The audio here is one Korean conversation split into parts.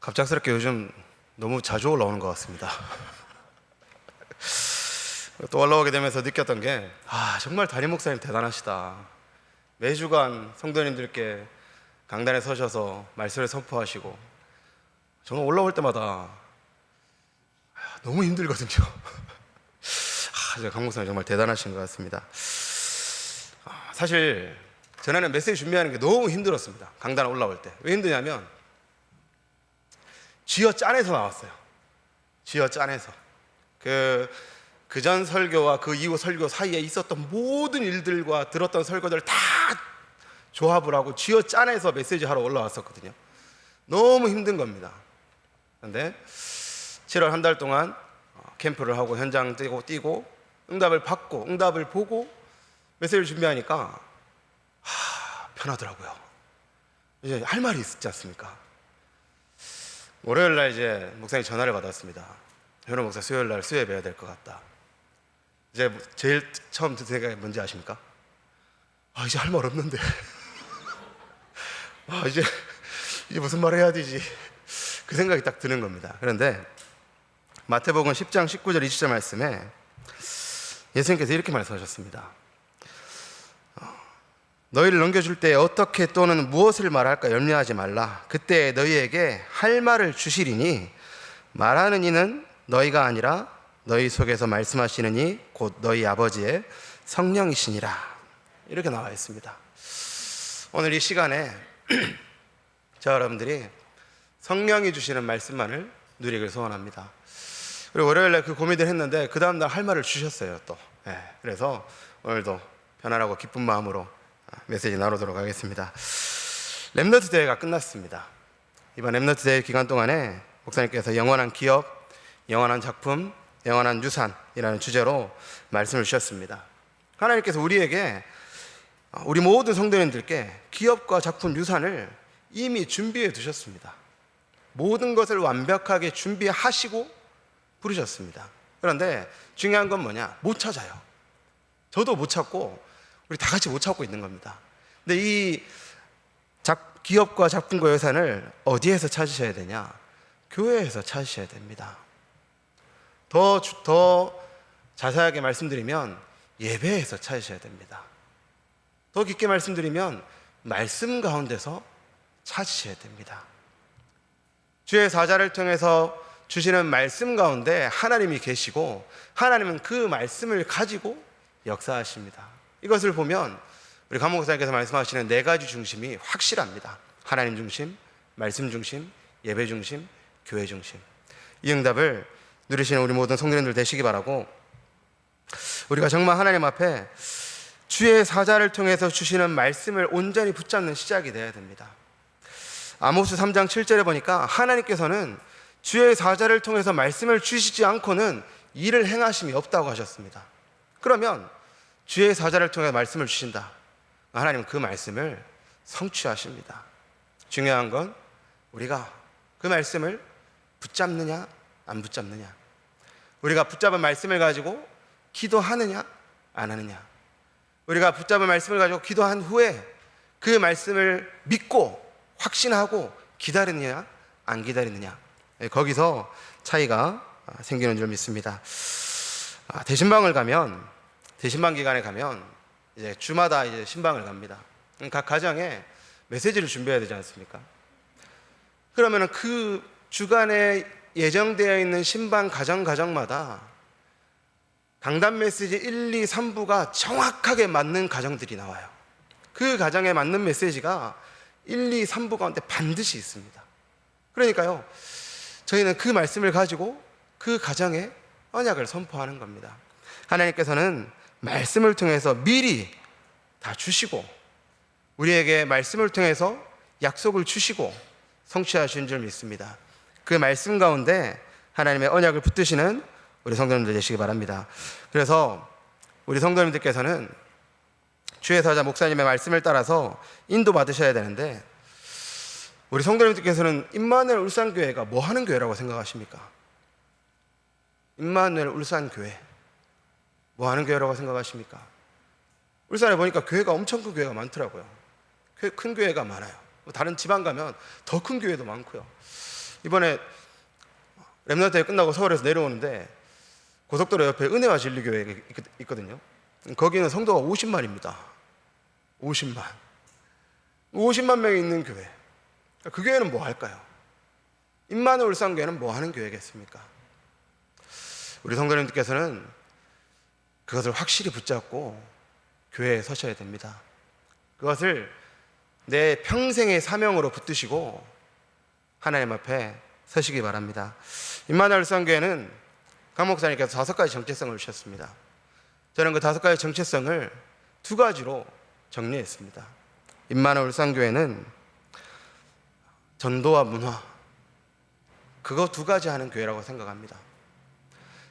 갑작스럽게 요즘 너무 자주 올라오는 것 같습니다. 또 올라오게 되면서 느꼈던 게 정말 담임 목사님 대단하시다. 매주간 성도님들께 강단에 서셔서 말씀을 선포하시고 저는 올라올 때마다 너무 힘들거든요. 강 목사님 정말 대단하신 것 같습니다. 사실 전에는 메시지 준비하는 게 너무 힘들었습니다. 강단에 올라올 때. 왜 힘드냐면 쥐어 짠에서 나왔어요. 쥐어 짠에서 그전 설교와 그 이후 설교 사이에 있었던 모든 일들과 들었던 설교들 다 조합을 하고 쥐어 짠에서 메시지 하러 올라왔었거든요. 너무 힘든 겁니다. 그런데 7월 한 달 동안 캠프를 하고 현장 뛰고 응답을 받고 응답을 보고 메시지를 준비하니까 편하더라고요. 이제 할 말이 있지 않습니까? 월요일 날 이제 목사님 전화를 받았습니다. 현우 목사 수요일 날 수요예 뵈야 될 것 같다. 이제 제일 처음 든 생각이 뭔지 아십니까? 이제 할 말 없는데. 이제 무슨 말 해야 되지? 그 생각이 딱 드는 겁니다. 그런데 마태복음 10장 19절 20절 말씀에 예수님께서 이렇게 말씀하셨습니다. 너희를 넘겨줄 때 어떻게 또는 무엇을 말할까 염려하지 말라. 그때 너희에게 할 말을 주시리니 말하는 이는 너희가 아니라 너희 속에서 말씀하시는 이 곧 너희 아버지의 성령이시니라. 이렇게 나와 있습니다. 오늘 이 시간에 저 여러분들이 성령이 주시는 말씀만을 누리길 소원합니다. 그리고 월요일에 그 고민을 했는데 그 다음날 할 말을 주셨어요 또. 그래서 오늘도 편안하고 기쁜 마음으로 메시지 나누도록 하겠습니다. 렘넌트 대회가 끝났습니다. 이번 렘넌트 대회 기간 동안에 목사님께서 영원한 기업, 영원한 작품, 영원한 유산이라는 주제로 말씀을 주셨습니다. 하나님께서 우리에게, 우리 모든 성도님들께 기업과 작품, 유산을 이미 준비해 두셨습니다. 모든 것을 완벽하게 준비하시고 부르셨습니다. 그런데 중요한 건 뭐냐? 못 찾아요. 저도 못 찾고 우리 다 같이 못 찾고 있는 겁니다. 근데 이 기업과 작품과 유산을 어디에서 찾으셔야 되냐? 교회에서 찾으셔야 됩니다. 더 자세하게 말씀드리면 예배에서 찾으셔야 됩니다. 더 깊게 말씀드리면 말씀 가운데서 찾으셔야 됩니다. 주의 사자를 통해서 주시는 말씀 가운데 하나님이 계시고 하나님은 그 말씀을 가지고 역사하십니다. 이것을 보면 우리 강목 목사님께서 말씀하시는 네 가지 중심이 확실합니다. 하나님 중심, 말씀 중심, 예배 중심, 교회 중심. 이 응답을 누리시는 우리 모든 성도님들 되시기 바라고, 우리가 정말 하나님 앞에 주의 사자를 통해서 주시는 말씀을 온전히 붙잡는 시작이 되어야 됩니다. 아모스 3장 7절에 보니까 하나님께서는 주의 사자를 통해서 말씀을 주시지 않고는 일을 행하심이 없다고 하셨습니다. 그러면 주의 사자를 통해 말씀을 주신다. 하나님은 그 말씀을 성취하십니다. 중요한 건 우리가 그 말씀을 붙잡느냐 안 붙잡느냐, 우리가 붙잡은 말씀을 가지고 기도하느냐 안 하느냐, 우리가 붙잡은 말씀을 가지고 기도한 후에 그 말씀을 믿고 확신하고 기다리느냐 안 기다리느냐, 거기서 차이가 생기는 줄 믿습니다. 대신방 기간에 가면 이제 주마다 이제 신방을 갑니다. 각 가정에 메시지를 준비해야 되지 않습니까? 그러면은 그 주간에 예정되어 있는 신방 가정마다 강단 메시지 1, 2, 3부가 정확하게 맞는 가정들이 나와요. 그 가정에 맞는 메시지가 1, 2, 3부 가운데 반드시 있습니다. 그러니까요, 저희는 그 말씀을 가지고 그 가정에 언약을 선포하는 겁니다. 하나님께서는 말씀을 통해서 미리 다 주시고 우리에게 말씀을 통해서 약속을 주시고 성취하신 줄 믿습니다. 그 말씀 가운데 하나님의 언약을 붙드시는 우리 성도님들 되시기 바랍니다. 그래서 우리 성도님들께서는 주의 사자 목사님의 말씀을 따라서 인도받으셔야 되는데, 우리 성도님들께서는 임마누엘 울산교회가 뭐 하는 교회라고 생각하십니까? 임마누엘 울산교회 뭐 하는 교회라고 생각하십니까? 울산에 보니까 교회가 엄청 큰 교회가 많더라고요. 큰 교회가 많아요. 다른 지방 가면 더 큰 교회도 많고요. 이번에 렘넌트 끝나고 서울에서 내려오는데 고속도로 옆에 은혜와 진리교회가 있거든요. 거기는 성도가 50만입니다. 50만 명이 있는 교회. 그 교회는 뭐 할까요? 임마누엘 울산교회는 뭐 하는 교회겠습니까? 우리 성도님들께서는 그것을 확실히 붙잡고 교회에 서셔야 됩니다. 그것을 내 평생의 사명으로 붙드시고 하나님 앞에 서시기 바랍니다. 임마누엘 울산교회는 강 목사님께서 5가지 정체성을 주셨습니다. 저는 그 5가지 정체성을 2가지로 정리했습니다. 임마누엘 울산교회는 전도와 문화, 그거 2가지 하는 교회라고 생각합니다.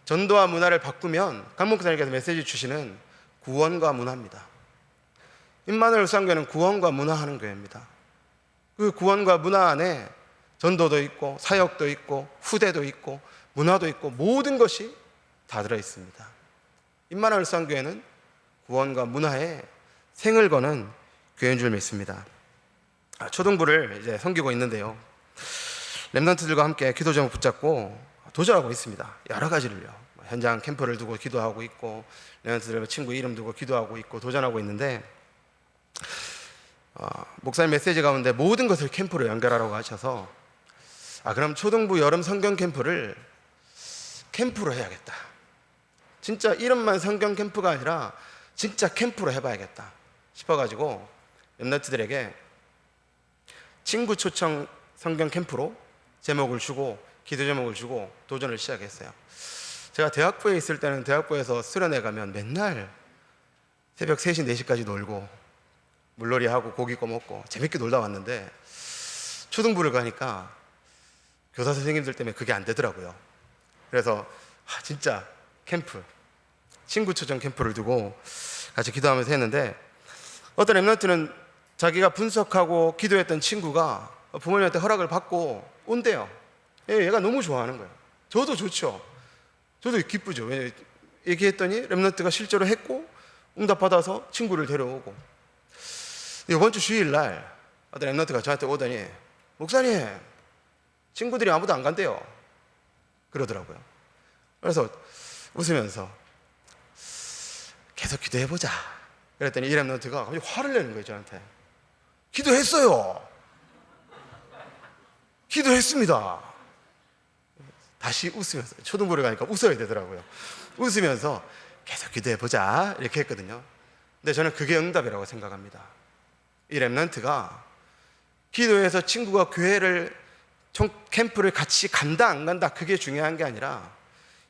전도와 문화를 바꾸면 강 목사님께서 메시지 주시는 구원과 문화입니다. 임마누엘 울산교회는 구원과 문화 하는 교회입니다. 그 구원과 문화 안에 전도도 있고 사역도 있고 후대도 있고 문화도 있고 모든 것이 다 들어있습니다. 임마누엘 울산교회는 구원과 문화에 생을 거는 교회인 줄 믿습니다. 초등부를 이제 섬기고 있는데요, 렘넌트들과 함께 기도 제목 붙잡고 도전하고 있습니다. 여러 가지를요. 현장 캠프를 두고 기도하고 있고, 렘넌트들 친구 이름 두고 기도하고 있고 도전하고 있는데, 목사님 메시지 가운데 모든 것을 캠프로 연결하라고 하셔서 그럼 초등부 여름 성경 캠프를 캠프로 해야겠다. 진짜 이름만 성경 캠프가 아니라 진짜 캠프로 해봐야겠다 싶어가지고 렘넌트들에게 친구 초청 성경 캠프로 제목을 주고 기도 제목을 주고 도전을 시작했어요. 제가 대학부에 있을 때는 대학부에서 수련회 가면 맨날 새벽 3시, 4시까지 놀고 물놀이하고 고기 구워 먹고 재밌게 놀다 왔는데, 초등부를 가니까 교사 선생님들 때문에 그게 안 되더라고요. 그래서 진짜 캠프, 친구 초청 캠프를 두고 같이 기도하면서 했는데, 어떤 렘넌트는 자기가 분석하고 기도했던 친구가 부모님한테 허락을 받고 온대요. 얘가 너무 좋아하는 거예요. 저도 좋죠. 저도 기쁘죠. 왜냐면 얘기했더니 렘넌트가 실제로 했고 응답받아서 친구를 데려오고. 이번 주 주일날 어떤 렘넌트가 저한테 오더니, 목사님, 친구들이 아무도 안 간대요 그러더라고요. 그래서 웃으면서 계속 기도해보자 그랬더니 이 렘넌트가 갑자기 화를 내는 거예요. 저한테 기도했어요, 기도했습니다. 다시 웃으면서, 초등부를 가니까 웃어야 되더라고요. 웃으면서 계속 기도해보자 이렇게 했거든요. 근데 저는 그게 응답이라고 생각합니다. 이 렘넌트가 기도해서 친구가 교회를 캠프를 같이 간다 안 간다 그게 중요한 게 아니라,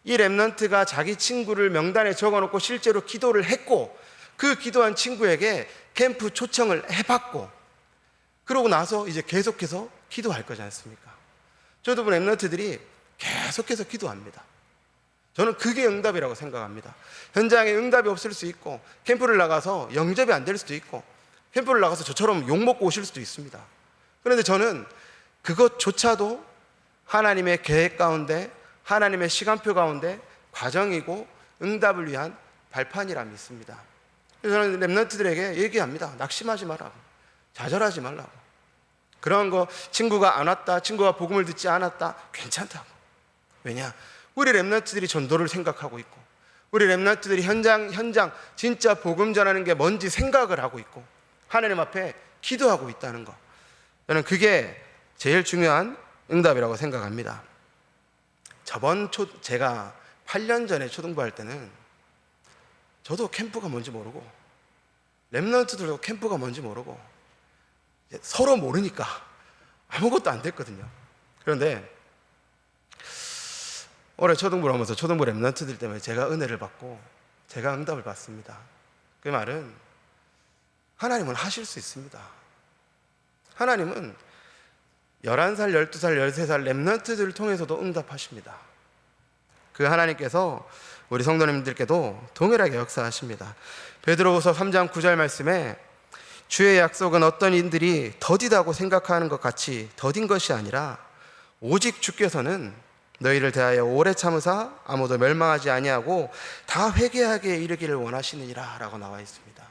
이 렘넌트가 자기 친구를 명단에 적어놓고 실제로 기도를 했고 그 기도한 친구에게 캠프 초청을 해봤고, 그러고 나서 이제 계속해서 기도할 거지 않습니까? 저도 본 렘넌트들이 계속해서 기도합니다. 저는 그게 응답이라고 생각합니다. 현장에 응답이 없을 수 있고, 캠프를 나가서 영접이 안 될 수도 있고, 캠프를 나가서 저처럼 욕먹고 오실 수도 있습니다. 그런데 저는 그것조차도 하나님의 계획 가운데, 하나님의 시간표 가운데 과정이고 응답을 위한 발판이라 믿습니다. 그래서 저는 렘넌트들에게 얘기합니다. 낙심하지 말라고, 좌절하지 말라고. 그런 거 친구가 안 왔다, 친구가 복음을 듣지 않았다, 괜찮다고. 왜냐? 우리 렘넌트들이 전도를 생각하고 있고, 우리 렘넌트들이 현장 진짜 복음 전하는 게 뭔지 생각을 하고 있고, 하나님 앞에 기도하고 있다는 거, 저는 그게 제일 중요한 응답이라고 생각합니다. 제가 8년 전에 초등부 할 때는 저도 캠프가 뭔지 모르고, 렘넌트들도 캠프가 뭔지 모르고, 서로 모르니까 아무것도 안 됐거든요. 그런데 올해 초등부를 하면서 초등부 렘넌트들 때문에 제가 은혜를 받고 제가 응답을 받습니다. 그 말은 하나님은 하실 수 있습니다. 하나님은 11살, 12살, 13살 렘넌트들을 통해서도 응답하십니다. 그 하나님께서 우리 성도님들께도 동일하게 역사하십니다. 베드로후서 3장 9절 말씀에 주의 약속은 어떤 이들이 더디다고 생각하는 것 같이 더딘 것이 아니라 오직 주께서는 너희를 대하여 오래 참으사 아무도 멸망하지 아니하고 다 회개하게 이르기를 원하시느니라 라고 나와 있습니다.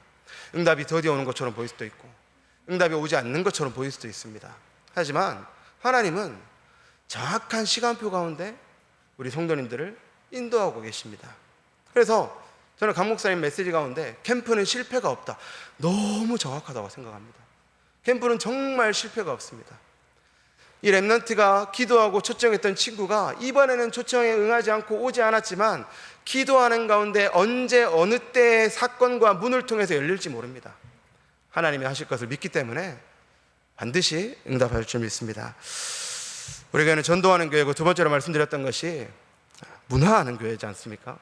응답이 더디 오는 것처럼 보일 수도 있고 응답이 오지 않는 것처럼 보일 수도 있습니다. 하지만 하나님은 정확한 시간표 가운데 우리 성도님들을 인도하고 계십니다. 그래서 저는 강 목사님 메시지 가운데 캠프는 실패가 없다, 너무 정확하다고 생각합니다. 캠프는 정말 실패가 없습니다. 이 렘넌트가 기도하고 초청했던 친구가 이번에는 초청에 응하지 않고 오지 않았지만 기도하는 가운데 언제 어느 때의 사건과 문을 통해서 열릴지 모릅니다. 하나님이 하실 것을 믿기 때문에 반드시 응답할 줄 믿습니다. 우리 교회는 전도하는 교회고, 두 번째로 말씀드렸던 것이 문화하는 교회지 않습니까?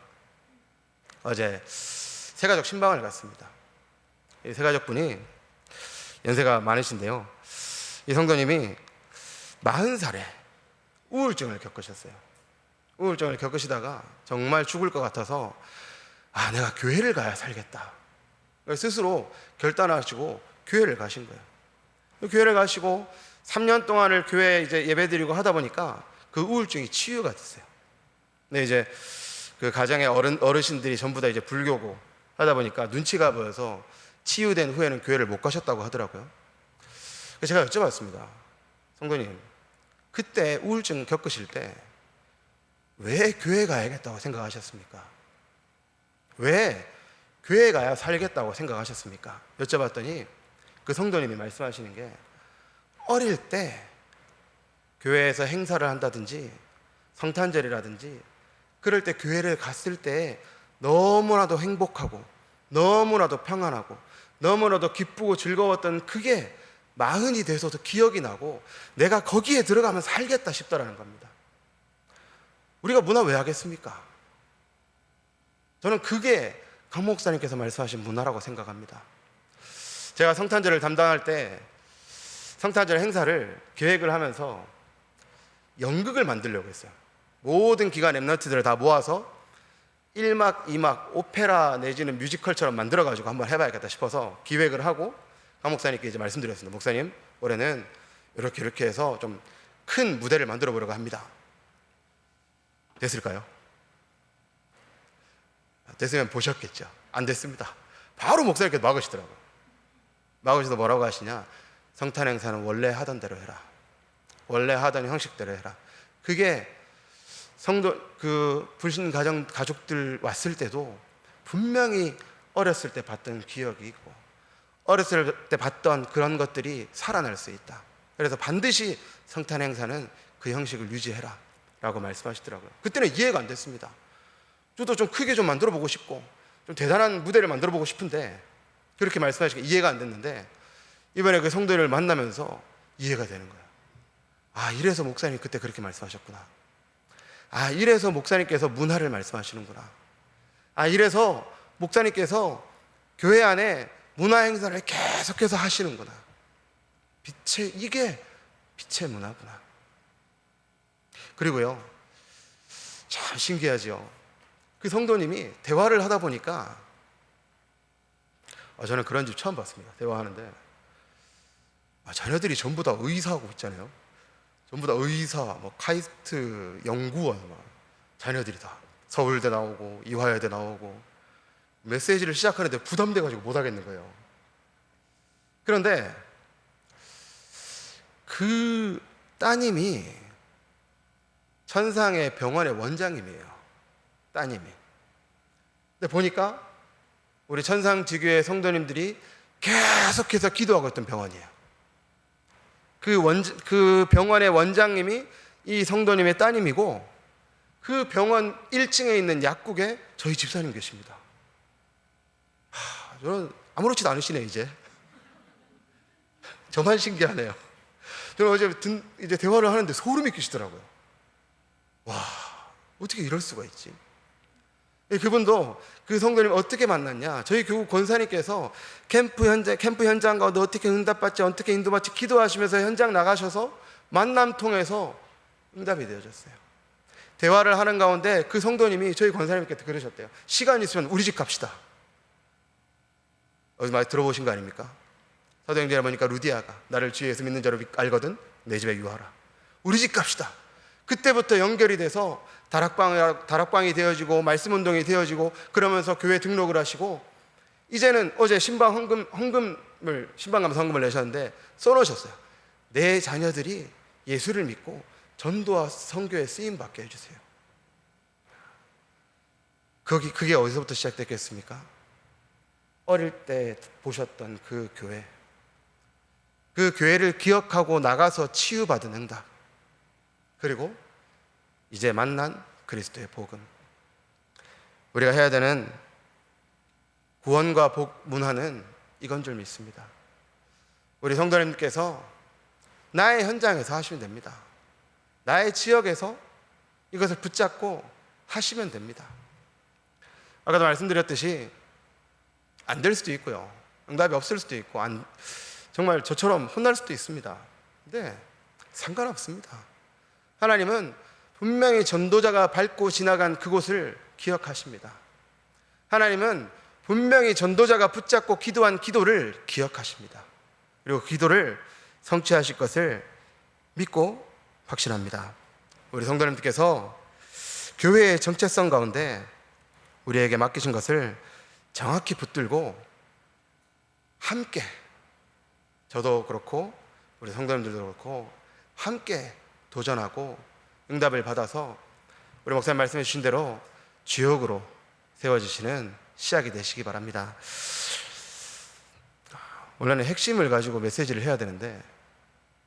어제 새가족 신방을 갔습니다. 이 새가족분이 연세가 많으신데요, 이 성도님이 40살에 우울증을 겪으셨어요. 우울증을 겪으시다가 정말 죽을 것 같아서 내가 교회를 가야 살겠다, 스스로 결단하시고 교회를 가신 거예요. 교회를 가시고 3년 동안을 교회에 이제 예배드리고 하다 보니까 그 우울증이 치유가 됐어요. 근데 이제 그 가정의 어르신들이 전부 다 이제 불교고 하다 보니까 눈치가 보여서 치유된 후에는 교회를 못 가셨다고 하더라고요. 그래서 제가 여쭤봤습니다. 성도님, 그때 우울증 겪으실 때 왜 교회 가야겠다고 생각하셨습니까? 왜 교회 가야 살겠다고 생각하셨습니까? 여쭤봤더니 그 성도님이 말씀하시는 게, 어릴 때 교회에서 행사를 한다든지 성탄절이라든지 그럴 때 교회를 갔을 때 너무나도 행복하고 너무나도 평안하고 너무나도 기쁘고 즐거웠던 그게 40이 돼서도 기억이 나고 내가 거기에 들어가면 살겠다 싶다라는 겁니다. 우리가 문화 왜 하겠습니까? 저는 그게 강 목사님께서 말씀하신 문화라고 생각합니다. 제가 성탄절을 담당할 때 성탄절 행사를 계획을 하면서 연극을 만들려고 했어요. 모든 기관 랩런트들을 다 모아서 1막, 2막 오페라 내지는 뮤지컬처럼 만들어가지고 한번 해봐야겠다 싶어서 기획을 하고 강 목사님께 이제 말씀드렸습니다. 목사님, 올해는 이렇게 해서 좀 큰 무대를 만들어 보려고 합니다. 됐을까요? 됐으면 보셨겠죠. 안 됐습니다. 바로 목사님께서 막으시더라고요. 막으셔서 뭐라고 하시냐, 성탄 행사는 원래 하던 대로 해라, 원래 하던 형식대로 해라. 그게 성도 그 불신 가족들 왔을 때도 분명히 어렸을 때 봤던 기억이 있고 어렸을 때 봤던 그런 것들이 살아날 수 있다. 그래서 반드시 성탄 행사는 그 형식을 유지해라 라고 말씀하시더라고요. 그때는 이해가 안 됐습니다. 저도 좀 크게 좀 만들어 보고 싶고 좀 대단한 무대를 만들어 보고 싶은데 그렇게 말씀하시니까 이해가 안 됐는데, 이번에 그 성도를 만나면서 이해가 되는 거예요. 이래서 목사님 그때 그렇게 말씀하셨구나. 이래서 목사님께서 문화를 말씀하시는구나. 이래서 목사님께서 교회 안에 문화 행사를 계속해서 하시는구나. 이게 빛의 문화구나. 그리고요, 참 신기하죠. 그 성도님이 대화를 하다 보니까 저는 그런 집 처음 봤습니다. 대화하는데 자녀들이 전부 다 의사하고 있잖아요. 전부 다 의사, 카이스트 연구원, 자녀들이 다 서울대 나오고 이화여대 나오고 메시지를 시작하는데 부담돼가지고 못 하겠는 거예요. 그런데 그 따님이 천상의 병원의 원장님이에요. 따님이. 근데 보니까 우리 천상지교회 성도님들이 계속해서 기도하고 있던 병원이에요. 그 병원의 원장님이 이 성도님의 따님이고, 그 병원 1층에 있는 약국에 저희 집사님 계십니다. 저는 아무렇지도 않으시네 이제. 저만 신기하네요. 저는 어제 이제 대화를 하는데 소름이 끼치더라고요. 와, 어떻게 이럴 수가 있지? 그분도 그 성도님 어떻게 만났냐? 저희 교구 권사님께서 캠프 현장 가운데 어떻게 응답받지, 어떻게 인도받지 기도하시면서 현장 나가셔서 만남 통해서 응답이 되어졌어요. 대화를 하는 가운데 그 성도님이 저희 권사님께 그러셨대요. 시간 있으면 우리 집 갑시다. 어디 많이 들어보신 거 아닙니까? 사도행전에 보니까 루디아가 나를 주 예수 믿는 자로 알거든 내 집에 유하라. 우리 집 갑시다. 그때부터 연결이 돼서 다락방이 되어지고 말씀 운동이 되어지고, 그러면서 교회 등록을 하시고, 이제는 어제 신방 감사 헌금을 내셨는데 써놓으셨어요. 내 자녀들이 예수를 믿고 전도와 선교에 쓰임 받게 해주세요. 그게 어디서부터 시작됐겠습니까? 어릴 때 보셨던 그 교회, 그 교회를 기억하고 나가서 치유받은 응답, 그리고 이제 만난 그리스도의 복음. 우리가 해야 되는 구원과 복 문화는 이건 줄 믿습니다. 우리 성도님께서 나의 현장에서 하시면 됩니다. 나의 지역에서 이것을 붙잡고 하시면 됩니다. 아까도 말씀드렸듯이 안 될 수도 있고요, 응답이 없을 수도 있고, 정말 저처럼 혼날 수도 있습니다. 근데 상관없습니다. 하나님은 분명히 전도자가 밟고 지나간 그곳을 기억하십니다. 하나님은 분명히 전도자가 붙잡고 기도한 기도를 기억하십니다. 그리고 기도를 성취하실 것을 믿고 확신합니다. 우리 성도님들께서 교회의 정체성 가운데 우리에게 맡기신 것을 정확히 붙들고 함께, 저도 그렇고 우리 성도님들도 그렇고 함께 도전하고 응답을 받아서 우리 목사님 말씀해 주신 대로 주역으로 세워지시는 시작이 되시기 바랍니다. 원래는 핵심을 가지고 메시지를 해야 되는데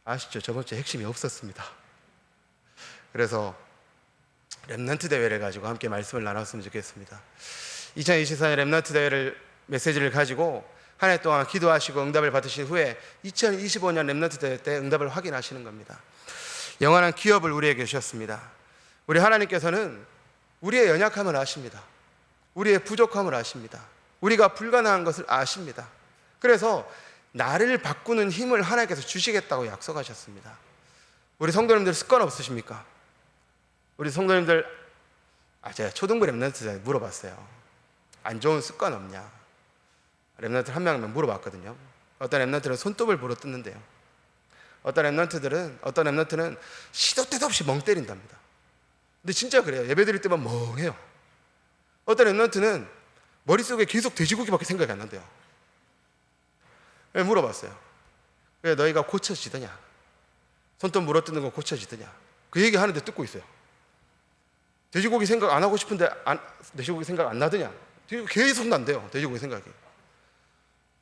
아시죠? 저번 주에 핵심이 없었습니다. 그래서 렘넌트 대회를 가지고 함께 말씀을 나눴으면 좋겠습니다. 2024년 렘넌트 대회를 메시지를 가지고 한 해 동안 기도하시고 응답을 받으신 후에 2025년 렘넌트 대회 때 응답을 확인하시는 겁니다. 영원한 기업을 우리에게 주셨습니다. 우리 하나님께서는 우리의 연약함을 아십니다. 우리의 부족함을 아십니다. 우리가 불가능한 것을 아십니다. 그래서 나를 바꾸는 힘을 하나님께서 주시겠다고 약속하셨습니다. 우리 성도님들 습관 없으십니까? 우리 성도님들, 제가 초등부 렘넌트 때 물어봤어요. 안 좋은 습관 없냐? 렘넌트 한 명만 물어봤거든요. 어떤 렘넌트는 손톱을 물어뜯는데요. 어떤 렘넌트는 시도 때도 없이 멍 때린답니다. 근데 진짜 그래요. 예배 드릴 때만 멍해요. 어떤 렘넌트는 머릿속에 계속 돼지고기밖에 생각이 안 난대요. 물어봤어요. 왜 너희가 고쳐지더냐? 손톱 물어뜯는 거 고쳐지더냐? 그 얘기 하는데 듣고 있어요. 돼지고기 생각 안 하고 싶은데 돼지고기 생각 안 나더냐? 계속 난대요. 돼지고기 생각이.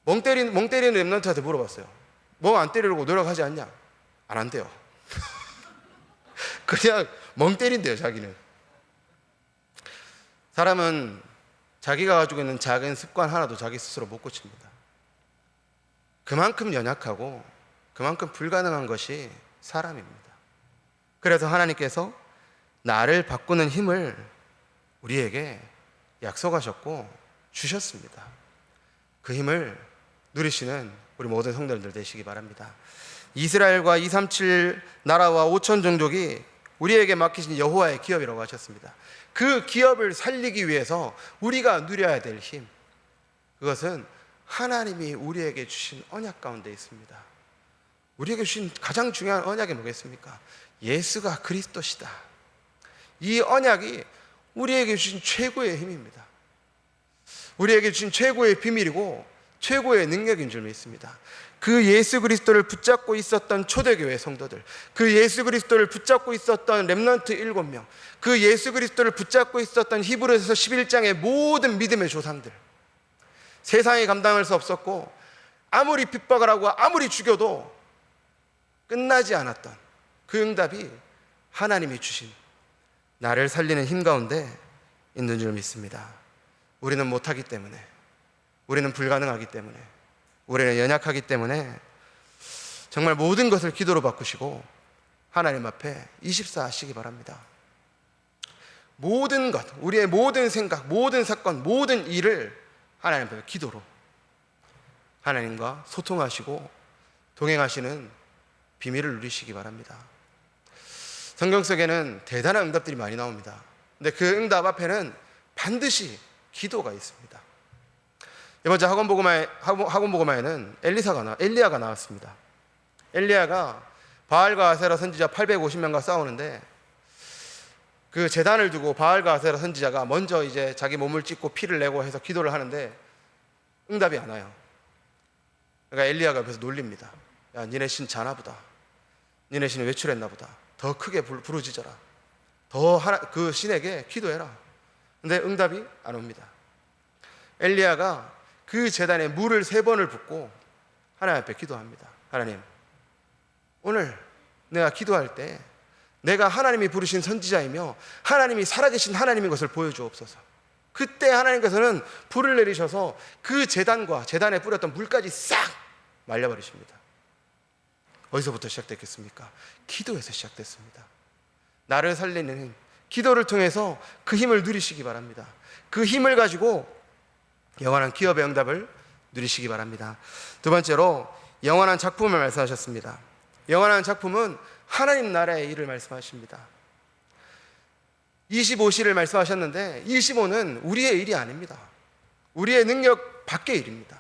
멍 때리는 렘넌트한테 물어봤어요. 멍 안 때리려고 노력하지 않냐? 안 한대요. 그냥 멍 때린대요, 자기는. 사람은 자기가 가지고 있는 작은 습관 하나도 자기 스스로 못 고칩니다. 그만큼 연약하고 그만큼 불가능한 것이 사람입니다. 그래서 하나님께서 나를 바꾸는 힘을 우리에게 약속하셨고 주셨습니다. 그 힘을 누리시는 우리 모든 성도님들 되시기 바랍니다. 이스라엘과 237 나라와 5천 종족이 우리에게 맡기신 여호와의 기업이라고 하셨습니다. 그 기업을 살리기 위해서 우리가 누려야 될 힘, 그것은 하나님이 우리에게 주신 언약 가운데 있습니다. 우리에게 주신 가장 중요한 언약이 뭐겠습니까? 예수가 그리스도시다. 이 언약이 우리에게 주신 최고의 힘입니다. 우리에게 주신 최고의 비밀이고 최고의 능력인 줄 믿습니다. 그 예수 그리스도를 붙잡고 있었던 초대교회 성도들, 그 예수 그리스도를 붙잡고 있었던 렘넌트 7명, 그 예수 그리스도를 붙잡고 있었던 히브리서 11장의 모든 믿음의 조상들, 세상이 감당할 수 없었고 아무리 핍박을 하고 아무리 죽여도 끝나지 않았던 그 응답이 하나님이 주신 나를 살리는 힘 가운데 있는 줄 믿습니다. 우리는 못하기 때문에, 우리는 불가능하기 때문에, 우리는 연약하기 때문에 정말 모든 것을 기도로 바꾸시고 하나님 앞에 24 하시기 바랍니다. 모든 것, 우리의 모든 생각, 모든 사건, 모든 일을 하나님 앞에 기도로 하나님과 소통하시고 동행하시는 비밀을 누리시기 바랍니다. 성경 속에는 대단한 응답들이 많이 나옵니다. 근데 그 응답 앞에는 반드시 기도가 있습니다. 이번 주 학원복음화에는 엘리야가 나왔습니다. 엘리야가 바알과 아세라 선지자 850명과 싸우는데 그 제단을 두고 바알과 아세라 선지자가 먼저 이제 자기 몸을 찢고 피를 내고 해서 기도를 하는데 응답이 안 와요. 그러니까 엘리야가 그래서 놀립니다. 야, 니네 신 자나 보다. 니네 신은 외출했나 보다. 더 크게 부르짖어라. 더 그 신에게 기도해라. 근데 응답이 안 옵니다. 엘리야가 그 제단에 물을 3번을 붓고 하나님 앞에 기도합니다. 하나님, 오늘 내가 기도할 때 내가 하나님이 부르신 선지자이며 하나님이 살아계신 하나님인 것을 보여주옵소서. 그때 하나님께서는 불을 내리셔서 그 제단과 제단에 뿌렸던 물까지 싹 말려버리십니다. 어디서부터 시작됐겠습니까? 기도에서 시작됐습니다. 나를 살리는 힘, 기도를 통해서 그 힘을 누리시기 바랍니다. 그 힘을 가지고 영원한 기업의 응답을 누리시기 바랍니다. 두 번째로 영원한 작품을 말씀하셨습니다. 영원한 작품은 하나님 나라의 일을 말씀하십니다. 25시를 말씀하셨는데 25는 우리의 일이 아닙니다. 우리의 능력 밖의 일입니다.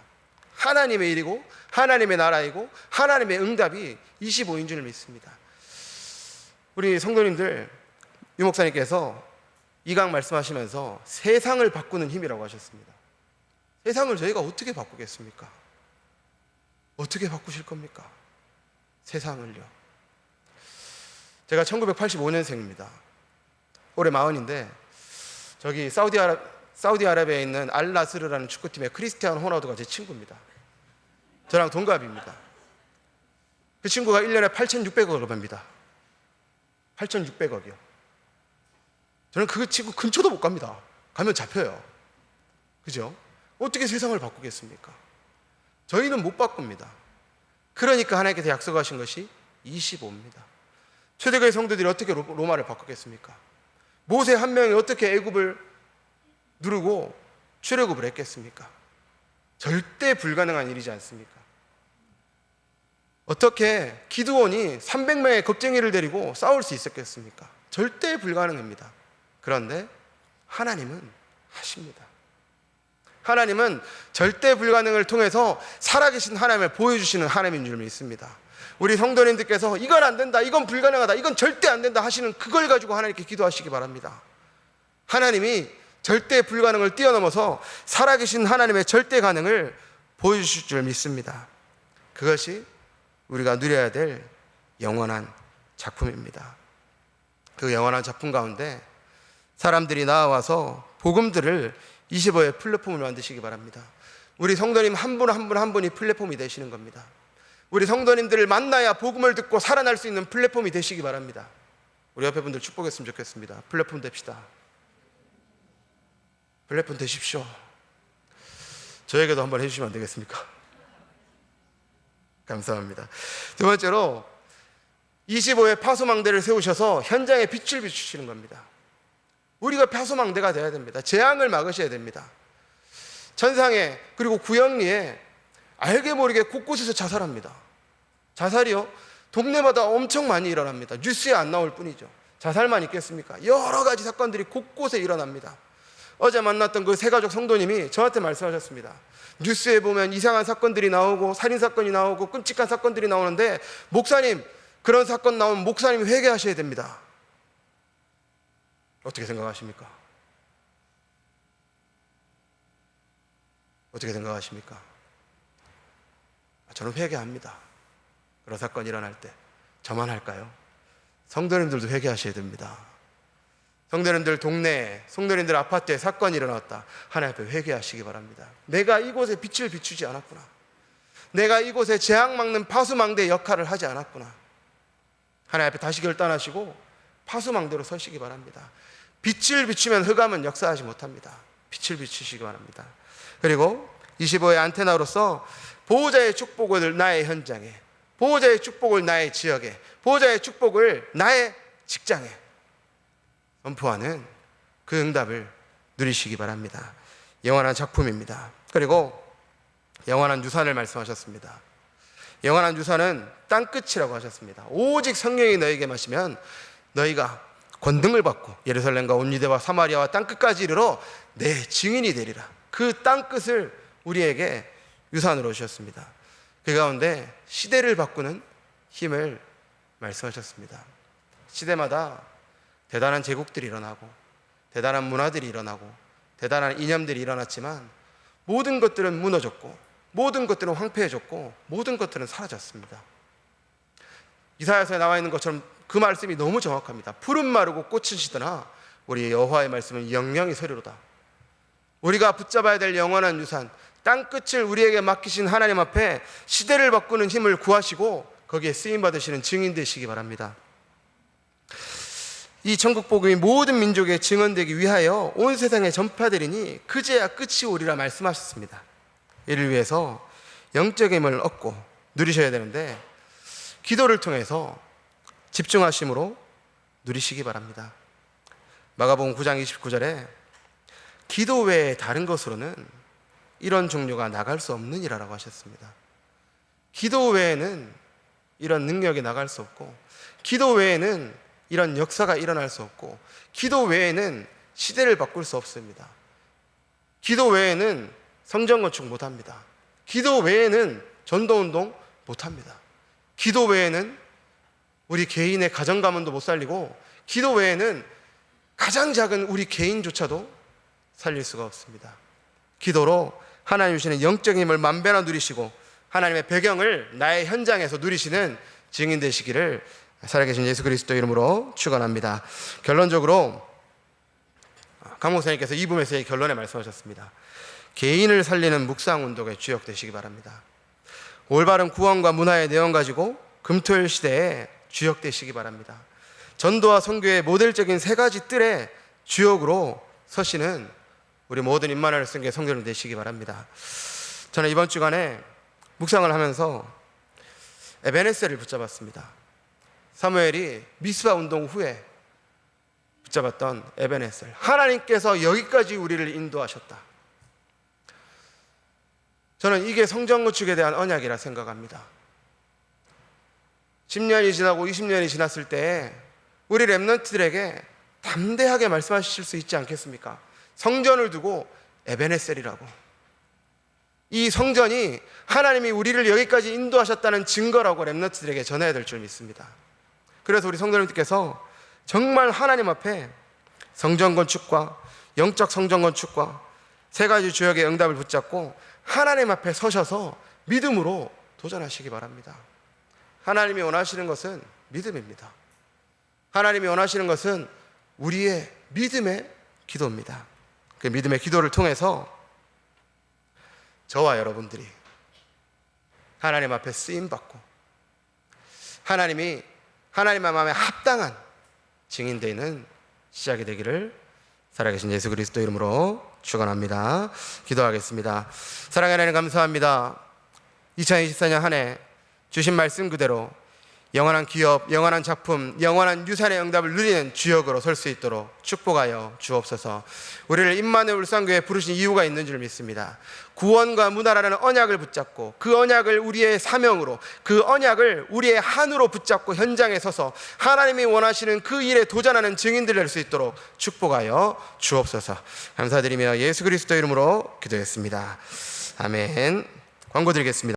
하나님의 일이고 하나님의 나라이고 하나님의 응답이 25인 줄 믿습니다. 우리 성도님들, 유 목사님께서 이 강 말씀하시면서 세상을 바꾸는 힘이라고 하셨습니다. 세상을 저희가 어떻게 바꾸겠습니까? 어떻게 바꾸실 겁니까? 세상을요. 제가 1985년생입니다. 올해 40인데 저기 사우디아라비아에 있는 알나스르라는 축구팀의 크리스티아노 호나우두가 제 친구입니다. 저랑 동갑입니다. 그 친구가 1년에 8,600억을 법니다. 8,600억이요. 저는 그 친구 근처도 못 갑니다. 가면 잡혀요. 그죠? 어떻게 세상을 바꾸겠습니까? 저희는 못 바꿉니다. 그러니까 하나님께서 약속하신 것이 25입니다. 초대교회 성도들이 어떻게 로마를 바꾸겠습니까? 모세 한 명이 어떻게 애굽을 누르고 출애굽을 했겠습니까? 절대 불가능한 일이지 않습니까? 어떻게 기드온이 300명의 겁쟁이를 데리고 싸울 수 있었겠습니까? 절대 불가능합니다. 그런데 하나님은 하십니다. 하나님은 절대 불가능을 통해서 살아계신 하나님을 보여주시는 하나님인 줄 믿습니다. 우리 성도님들께서 이건 안 된다, 이건 불가능하다, 이건 절대 안 된다 하시는 그걸 가지고 하나님께 기도하시기 바랍니다. 하나님이 절대 불가능을 뛰어넘어서 살아계신 하나님의 절대 가능을 보여주실 줄 믿습니다. 그것이 우리가 누려야 될 영원한 작품입니다. 그 영원한 작품 가운데 사람들이 나와서 복음들을 25의 플랫폼을 만드시기 바랍니다. 우리 성도님 한 분 한 분 한 분이 플랫폼이 되시는 겁니다. 우리 성도님들을 만나야 복음을 듣고 살아날 수 있는 플랫폼이 되시기 바랍니다. 우리 옆에 분들 축복했으면 좋겠습니다. 플랫폼 됩시다. 플랫폼 되십시오. 저에게도 한번 해주시면 안 되겠습니까? 감사합니다. 두 번째로 25의 파수망대를 세우셔서 현장에 빛을 비추시는 겁니다. 우리가 파수망대가 되어야 됩니다. 재앙을 막으셔야 됩니다. 천상에 그리고 구영리에 알게 모르게 곳곳에서 자살합니다. 자살이요? 동네마다 엄청 많이 일어납니다. 뉴스에 안 나올 뿐이죠. 자살만 있겠습니까? 여러 가지 사건들이 곳곳에 일어납니다. 어제 만났던 그 세가족 성도님이 저한테 말씀하셨습니다. 뉴스에 보면 이상한 사건들이 나오고 살인사건이 나오고 끔찍한 사건들이 나오는데 목사님, 그런 사건 나오면 목사님이 회개하셔야 됩니다. 어떻게 생각하십니까? 어떻게 생각하십니까? 저는 회개합니다. 그런 사건이 일어날 때 저만 할까요? 성도님들도 회개하셔야 됩니다. 성도님들 동네에, 성도님들 아파트에 사건이 일어났다. 하나님 앞에 회개하시기 바랍니다. 내가 이곳에 빛을 비추지 않았구나. 내가 이곳에 재앙 막는 파수망대의 역할을 하지 않았구나. 하나님 앞에 다시 결단하시고 파수망대로 서시기 바랍니다. 빛을 비추면 흑암은 역사하지 못합니다. 빛을 비추시기 바랍니다. 그리고 25의 안테나로서 보호자의 축복을 나의 현장에, 보호자의 축복을 나의 지역에, 보호자의 축복을 나의 직장에 선포하는 그 응답을 누리시기 바랍니다. 영원한 작품입니다. 그리고 영원한 유산을 말씀하셨습니다. 영원한 유산은 땅끝이라고 하셨습니다. 오직 성령이 너에게 마시면 너희가 권능을 받고 예루살렘과 온 유대와 사마리아와 땅끝까지 이르러 내 증인이 되리라. 그 땅끝을 우리에게 유산으로 주셨습니다. 그 가운데 시대를 바꾸는 힘을 말씀하셨습니다. 시대마다 대단한 제국들이 일어나고 대단한 문화들이 일어나고 대단한 이념들이 일어났지만 모든 것들은 무너졌고 모든 것들은 황폐해졌고 모든 것들은 사라졌습니다. 이사야서에 나와 있는 것처럼 그 말씀이 너무 정확합니다. 푸른 마르고 꽃은 시드나 우리 여호와의 말씀은 영영이 서리로다. 우리가 붙잡아야 될 영원한 유산, 땅끝을 우리에게 맡기신 하나님 앞에 시대를 바꾸는 힘을 구하시고 거기에 쓰임받으시는 증인 되시기 바랍니다. 이 천국 복음이 모든 민족에 증언되기 위하여 온 세상에 전파되리니 그제야 끝이 오리라 말씀하셨습니다. 이를 위해서 영적 힘을 얻고 누리셔야 되는데 기도를 통해서 집중하심으로 누리시기 바랍니다. 마가복음 9장 29절에 기도 외에 다른 것으로는 이런 종류가 나갈 수 없느니라라고 하셨습니다. 기도 외에는 이런 능력이 나갈 수 없고, 기도 외에는 이런 역사가 일어날 수 없고, 기도 외에는 시대를 바꿀 수 없습니다. 기도 외에는 성전 건축 못합니다. 기도 외에는 전도운동 못합니다. 기도 외에는 우리 개인의 가정 가문도 못 살리고, 기도 외에는 가장 작은 우리 개인조차도 살릴 수가 없습니다. 기도로 하나님 주시는 영적인 힘을 만배나 누리시고 하나님의 배경을 나의 현장에서 누리시는 증인 되시기를 살아계신 예수 그리스도 이름으로 축원합니다. 결론적으로 강 목사님께서 이 부분에서의 결론에 말씀하셨습니다. 개인을 살리는 묵상운동에 주역되시기 바랍니다. 올바른 구원과 문화의 내용 가지고 금토일 시대에 주역되시기 바랍니다. 전도와 선교의 모델적인 세 가지 뜰에 주역으로 서시는 우리 모든 임마누엘 성교의 성도들 되시기 바랍니다. 저는 이번 주간에 묵상을 하면서 에베네셀을 붙잡았습니다. 사무엘이 미스바 운동 후에 붙잡았던 에베네셀. 하나님께서 여기까지 우리를 인도하셨다. 저는 이게 성전 건축에 대한 언약이라 생각합니다. 10년이 지나고 20년이 지났을 때 우리 렘넌트들에게 담대하게 말씀하실 수 있지 않겠습니까? 성전을 두고 에베네셀이라고. 이 성전이 하나님이 우리를 여기까지 인도하셨다는 증거라고 렘넌트들에게 전해야 될 줄 믿습니다. 그래서 우리 성도님들께서 정말 하나님 앞에 성전 건축과 영적 성전 건축과 세 가지 주역의 응답을 붙잡고 하나님 앞에 서셔서 믿음으로 도전하시기 바랍니다. 하나님이 원하시는 것은 믿음입니다. 하나님이 원하시는 것은 우리의 믿음의 기도입니다. 그 믿음의 기도를 통해서 저와 여러분들이 하나님 앞에 쓰임받고 하나님의 마음에 합당한 증인되는 시작이 되기를 살아계신 예수 그리스도 이름으로 축원합니다. 기도하겠습니다. 사랑하는 하나님 감사합니다. 2024년 한 해 주신 말씀 그대로 영원한 기업, 영원한 작품, 영원한 유산의 응답을 누리는 주역으로 설 수 있도록 축복하여 주옵소서. 우리를 임마누엘 울산교회에 부르신 이유가 있는 줄 믿습니다. 구원과 문화라는 언약을 붙잡고 그 언약을 우리의 사명으로, 그 언약을 우리의 한으로 붙잡고 현장에 서서 하나님이 원하시는 그 일에 도전하는 증인들 될 수 있도록 축복하여 주옵소서. 감사드리며 예수 그리스도 이름으로 기도했습니다. 아멘. 광고 드리겠습니다.